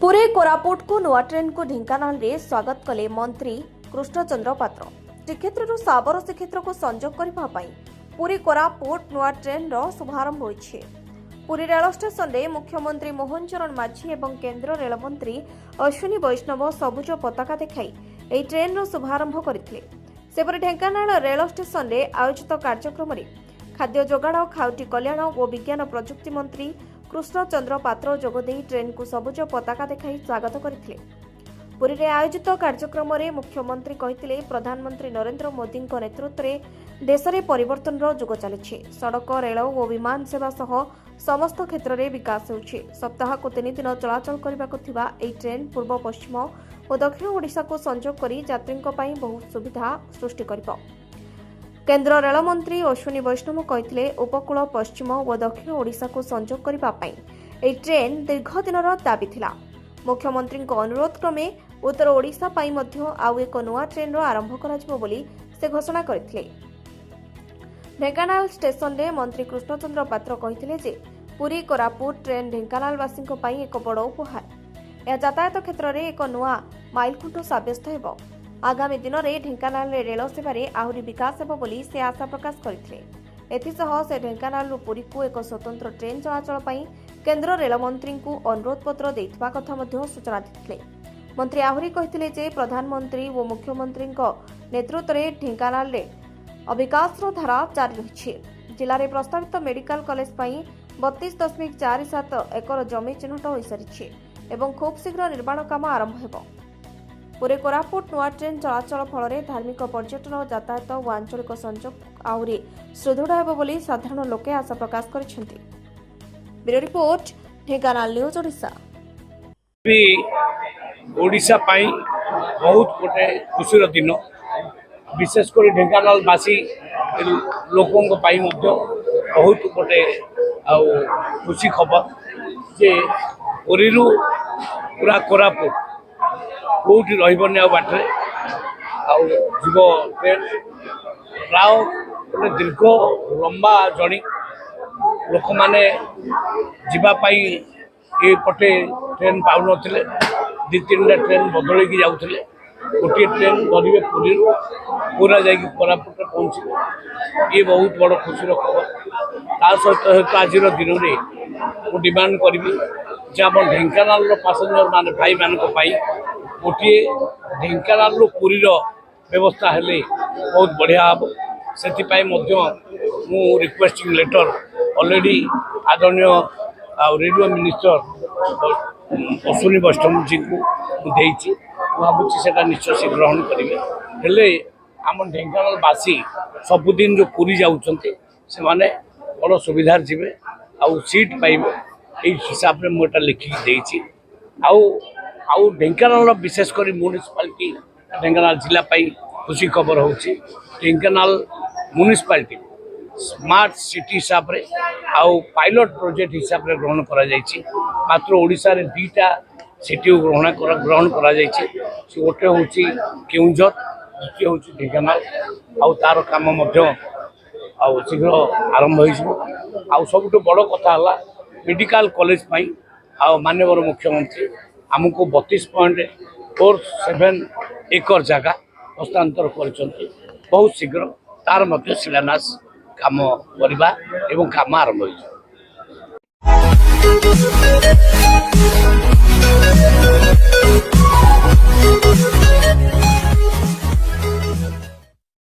पुरी कोरापुट को नुआ ट्रेन को ढेंकानाल रे स्वागत कले मंत्री कृष्णचंद्र पात्र। श्रीक्षेत्र साबर श्रीक्षेत्र को संजोग करने पुरी कोरापुट नुआ ट्रेन रो शुभारंभ होइछे। पुरी रेल स्टेशन रे मुख्यमंत्री मोहन चरण माझी एवं केंद्र रेल मंत्री अश्विनी वैष्णव सबुज पताका देखाई एही ट्रेन रो शुभारंभ करथिले। सेपरि ढेंकानाल रेल स्टेशन रे आयोजित कार्यक्रम रे खाद्य जोगाड़ खाउटी कल्याण और विज्ञान प्रजुक्ति मंत्री कृष्णचंद्र पात्र जोगदे ट्रेन को सबुज पताका देखाई स्वागत करथिले। पुरी रे आयोजित कार्यक्रम रे मुख्यमंत्री कहिथिले प्रधानमंत्री नरेंद्र मोदी नेतृत्व में देश में परिवर्तन जुग चली। सड़क रेल और विमान सेवा सह समस्त क्षेत्र में विकास होउछि। सप्ताह को 3 दिन चलाचल करबा ट्रेन पूर्व पश्चिम और दक्षिण ओडिशा को संजोग करी यात्रियों पर बहुत सुविधा सृष्टि करिबो। केंद्र रेल मंत्री अश्विनी वैष्णव कहिथिले उपकूल पश्चिम और दक्षिण ओडिशा को संजोग करबा पई एही ट्रेन दीर्घ दिनर दाबी थिला। मुख्यमंत्री अनुरोध क्रमे उत्तर ओडिशा पई मध्य आउ एक नुआ ट्रेन रो आरंभ कराजिबो बोली से घोषणा करथिले। ढेंकानाल स्टेशन रे मंत्री कृष्णचंद्र पात्र कहिथिले जे पुरी कोरापुट ट्रेन ढेंकानालवासी पई एक बड़ उपहार। यह यातायात क्षेत्र में एक नुआ माइलखुंट साब्यस्त हेबो। आगामी दिन में ढेंकानाल रेल सेवा आहरी विकास हेबो बोली से आशा प्रकाश करथिले। एथिसह से ढेंकानाल पुरी को एक स्वतंत्र ट्रेन चलाचल पई केंद्र रेल मंत्री को अनुरोध पत्र देथिबा कथा मध्य सूचना देथिले। मंत्री आहरी कहिथिले जे प्रधानमंत्री और मुख्यमंत्री नेतृत्व में ढेंकानाल रे अविकास धारा जारी रही। जिले में प्रस्तावित मेडिकल कॉलेज पई 32.47 एकर जमी चिन्हट हो सारी एवं खूब शीघ्र निर्माण काम आरंभ हेबो। पुरी कोरापुट नुआ ट्रेन चलाचल फल धार्मिक पर्यटन यातायात और आंचलिक संजोग आहरी सुदृढ़ हेबो बोली साधारण लोके आशा प्रकाश करिसेंति। Bureau report Dhenkanal news Odisha. Odisha पाई बहुत गोटे खुशी दिन विशेषकर ढेंकानाल बासी लोकों पाई मध्य बहुत गोटे खुशी खबर जे पुरी पूरा कोरापुट कौटी रही बाटे जीव ट्रेन प्राय गोटे दीर्घ लंबा जर्नी लोक मैंने जीवाई ये पटे ट्रेन पाऊ नथिले। 2-3टा ट्रेन बदल जाऊे गोटे ट्रेन धरवे पुरी पूरा जा कोरापुट पहुँचे ये बहुत बड़ खुशी खबर। ता सहित आज दिन में डिमांड करी जे आम ढेंकानाल पैसेंजर मान भाई मान गोटे ढेंकानाल पुरी व्यवस्था हेले बहुत बढ़िया हम से रिक्वेस्टिंग लेटर ऑलरेडी आदरणीय रेडियो मिनिस्टर अश्विनी वैष्णव जी को देती भावुँ से निश्चय से ग्रहण करेंगे। हेले आम ढेंकानालवासी सबुदिन जो पुरी जाऊँचे से माने बड़ सुविधार जी आउ सीट पाइबे यही हिसाब से मुझे लिखिकी देती। आउ ढेंकानाल विशेषकर म्युनिसिपालिटी ढेंकानाल जिला खुशी खबर हो ढेंकानाल म्युनिसिपालिटी स्मार्ट सिटी हिसाब से आउ पायलट प्रोजेक्ट हिसाब से ग्रहण करा जायछि। मात्र ओडिशा रे 2टा सिटी ग्रहण करा जायछि। गोटे हूँ केउंझर द्वितीय हूँ ढेंकानाल आउ तार काम शीघ्र आरंभ हो। सबुठ बड़ कथा मेडिकल कॉलेज माननीय मुख्यमंत्री आमको 32.47 एकर जगह हस्तांतर कर बहुत शीघ्र तार मध्य शिलान्यास काम करवा एवं काम आरंभ हो।